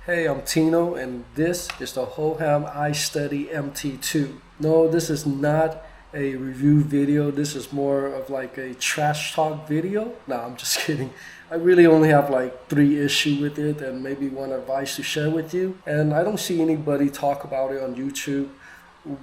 Hey, I'm Tino, and this is the hohem iSteady MT2. No, this is not a review video. This is more of like a trash talk video. No, I'm just kidding. I really only have like 3 issues with it and maybe one advice to share with you. And I don't see anybody talk about it on YouTube.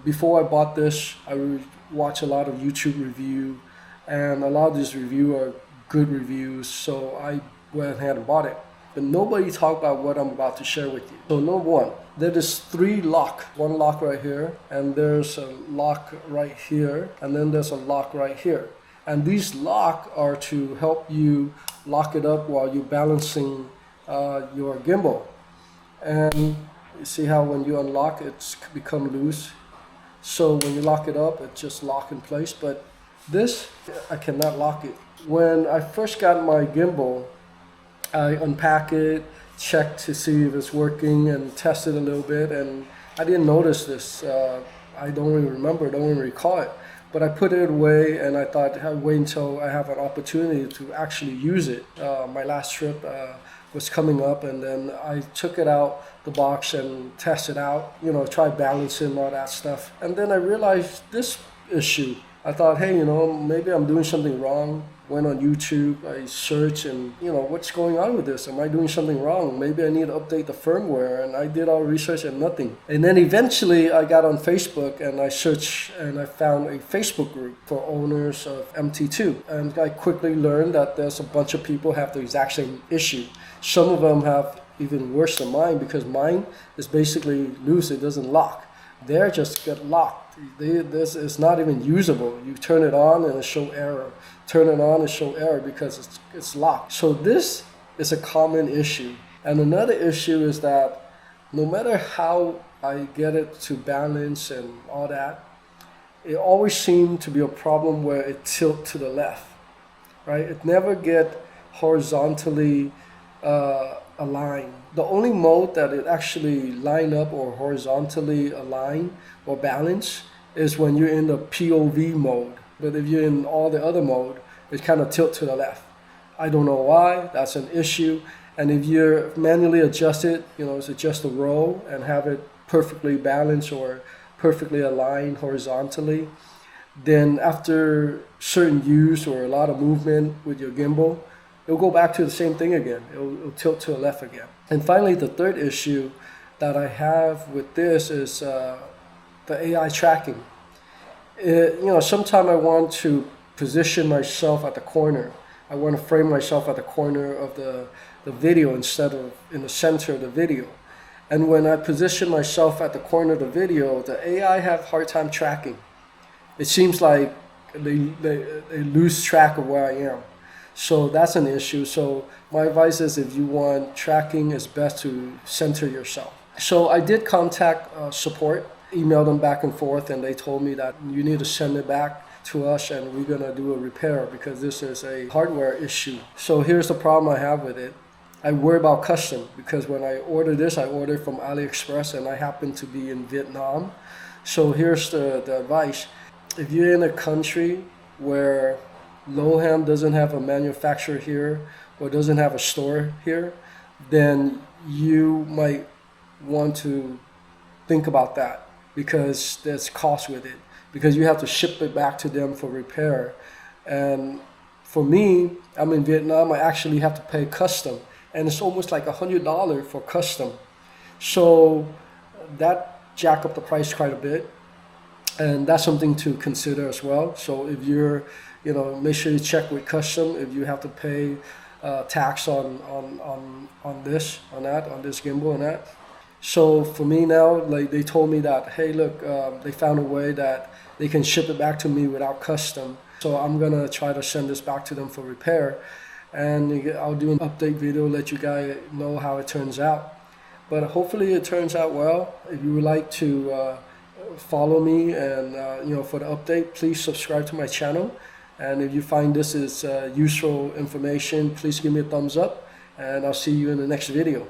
Before I bought this, I would watch a lot of YouTube review, and a lot of these reviews are good reviews, so I went ahead and bought it. But nobody talked about what I'm about to share with you. So number one, there is 3 locks. One lock right here, and there's a lock right here, and then there's a lock right here. And these locks are to help you lock it up while you're balancing your gimbal. And you see how when you unlock, it's become loose. So when you lock it up, it just lock in place. But this, I cannot lock it. When I first got my gimbal, I unpack it, check to see if it's working, and test it a little bit, and I didn't notice this. I don't really remember, don't even recall it. But I put it away, and I thought I'd wait until I have an opportunity to actually use it. My last trip was coming up, and then I took it out the box and tested out, try balancing all that stuff. And then I realized this issue. I thought, hey, maybe I'm doing something wrong. Went on YouTube, I searched, and what's going on with this? Am I doing something wrong? Maybe I need to update the firmware. And I did all research and nothing. And then eventually I got on Facebook and I searched and I found a Facebook group for owners of MT2. And I quickly learned that there's a bunch of people have the exact same issue. Some of them have even worse than mine, because mine is basically loose, it doesn't lock. They're just get locked. This is not even usable. You turn it on and it show error. Turn it on and show error because it's locked. So this is a common issue. And another issue is that no matter how I get it to balance and all that, it always seems to be a problem where it tilts to the left, right? It never get horizontally align. The only mode that it actually line up or horizontally align or balance is when you're in the POV mode. But if you're in all the other mode, it kind of tilt to the left. I don't know why, that's an issue. And if you're manually adjust it, adjust the roll and have it perfectly balanced or perfectly aligned horizontally, then after certain use or a lot of movement with your gimbal, it'll go back to the same thing again. It'll tilt to the left again. And finally, the third issue that I have with this is the AI tracking. Sometimes I want to position myself at the corner. I want to frame myself at the corner of the video instead of in the center of the video. And when I position myself at the corner of the video, the AI have a hard time tracking. It seems like they lose track of where I am. So that's an issue. So my advice is, if you want tracking, it's best to center yourself. So I did contact support, emailed them back and forth, and they told me that you need to send it back to us and we're going to do a repair because this is a hardware issue. So here's the problem I have with it. I worry about custom, because when I order this, I ordered from AliExpress and I happen to be in Vietnam. So here's the advice. If you're in a country where hohem doesn't have a manufacturer here or doesn't have a store here, then you might want to think about that, because there's cost with it, because you have to ship it back to them for repair. And for me, I'm in Vietnam, I actually have to pay custom, and it's almost like $100 for custom. So that jack up the price quite a bit, and that's something to consider as well. So if you're make sure you check with custom if you have to pay tax on this gimbal and that. So for me now, like, they told me that, hey, look, they found a way that they can ship it back to me without custom. So I'm gonna try to send this back to them for repair, and I'll do an update video, let you guys know how it turns out. But hopefully it turns out well. If you would like to follow me and for the update, please subscribe to my channel. And if you find this is useful information, please give me a thumbs up, and I'll see you in the next video.